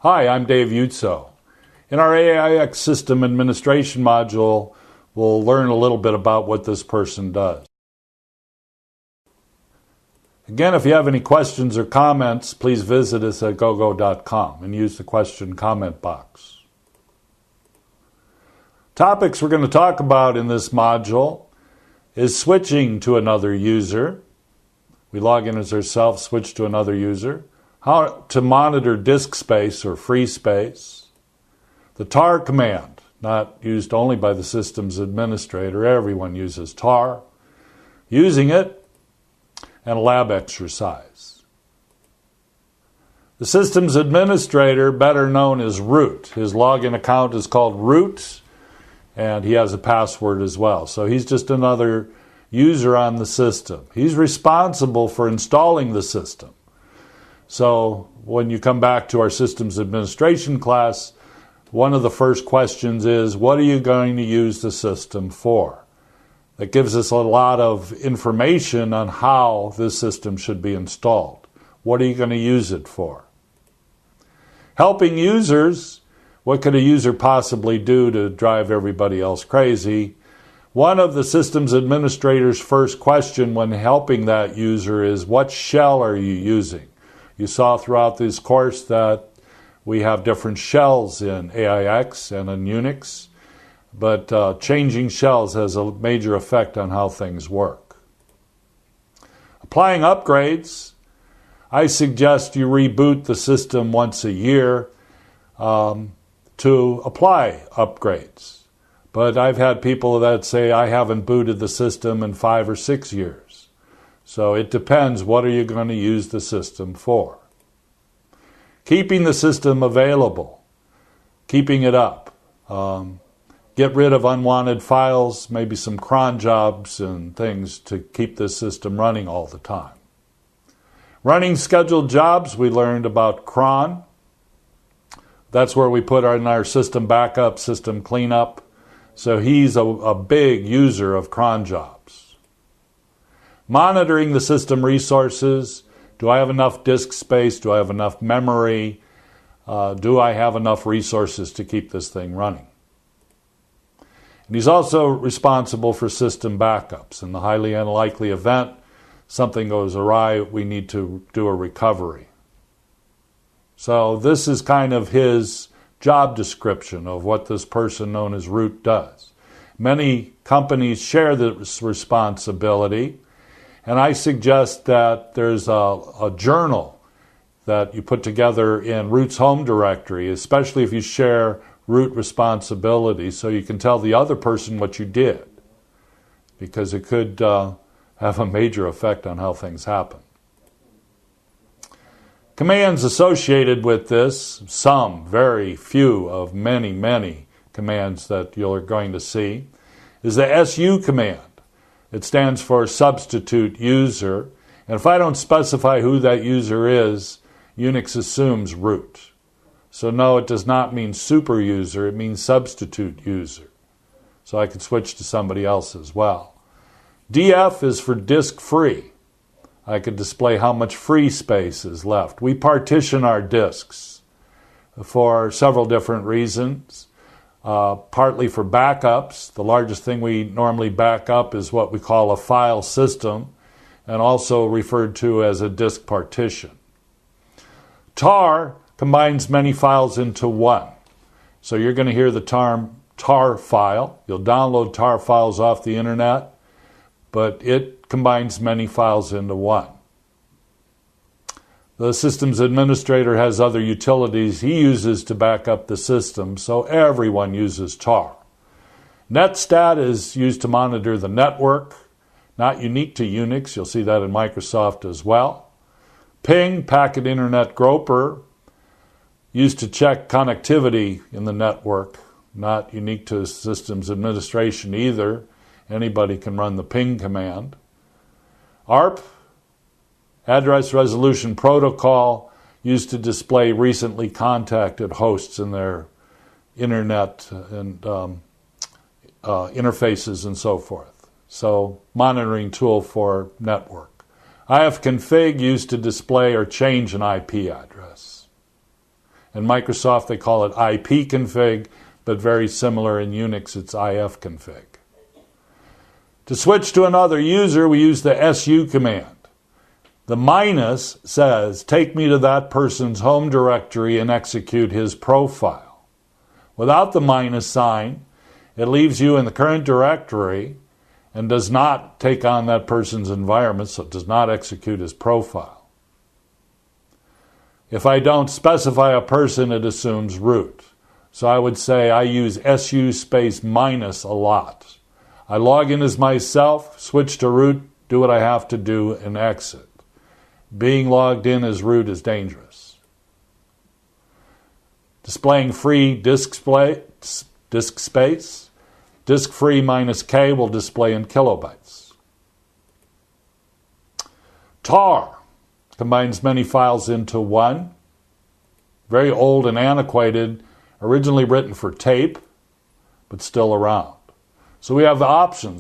Hi, I'm Dave Utso. In our AIX system administration module, we'll learn a little bit about what this person does. Again, if you have any questions or comments, please visit us at gogo.com and use the question comment box. Topics we're going to talk about in this module is switching to another user. We log in as ourselves, switch to another user. How to monitor disk space or free space. The tar command, not used only by the systems administrator. Everyone uses tar. Using it, and a lab exercise. The systems administrator, better known as root. His login account is called root, and he has a password as well. So he's just another user on the system. He's responsible for installing the system. So when you come back to our systems administration class, one of the first questions is, what are you going to use the system for? That gives us a lot of information on how this system should be installed. What are you going to use it for? Helping users, what could a user possibly do to drive everybody else crazy? One of the systems administrator's first question when helping that user is, what shell are you using? You saw throughout this course that we have different shells in AIX and in Unix, but changing shells has a major effect on how things work. Applying upgrades, I suggest you reboot the system once a year to apply upgrades. But I've had people that say, I haven't booted the system in 5 or 6 years. So it depends, what are you going to use the system for? Keeping the system available, keeping it up. Get rid of unwanted files, maybe some cron jobs and things to keep this system running all the time. Running scheduled jobs, we learned about cron. That's where we put in our system backup, system cleanup. So he's a big user of cron jobs. Monitoring the system resources. Do I have enough disk space? Do I have enough memory? Do I have enough resources to keep this thing running? And he's also responsible for system backups. In the highly unlikely event something goes awry, we need to do a recovery. So this is kind of his job description of what this person known as root does. Many companies share this responsibility, and I suggest that there's a journal that you put together in root's home directory, especially if you share root responsibility, so you can tell the other person what you did, because it could have a major effect on how things happen. Commands associated with this, some, very few of many, many commands that you're going to see, is the SU command. It stands for substitute user. And if I don't specify who that user is, Unix assumes root. So no, it does not mean super user, it means substitute user. So I could switch to somebody else as well. DF is for disk free. I could display how much free space is left. We partition our disks for several different reasons. Partly for backups. The largest thing we normally back up is what we call a file system, and also referred to as a disk partition. Tar combines many files into one. So you're going to hear the term tar file. You'll download tar files off the internet, but it combines many files into one. The systems administrator has other utilities he uses to back up the system, so everyone uses tar. Netstat is used to monitor the network, not unique to Unix. You'll see that in Microsoft as well. Ping, Packet Internet Groper, used to check connectivity in the network, not unique to systems administration either. Anybody can run the ping command. ARP, Address Resolution Protocol, used to display recently contacted hosts in their internet and interfaces and so forth. So, monitoring tool for network. ifconfig used to display or change an IP address. In Microsoft, they call it ipconfig, but very similar in Unix, it's ifconfig. To switch to another user, we use the su command. The minus says, take me to that person's home directory and execute his profile. Without the minus sign, it leaves you in the current directory and does not take on that person's environment, so it does not execute his profile. If I don't specify a person, it assumes root. So I would say I use su space minus a lot. I log in as myself, switch to root, do what I have to do, and exit. Being logged in as root is dangerous. Displaying free disk space. Disk free minus K will display in kilobytes. tar combines many files into one. Very old and antiquated, originally written for tape, but still around. So we have the options.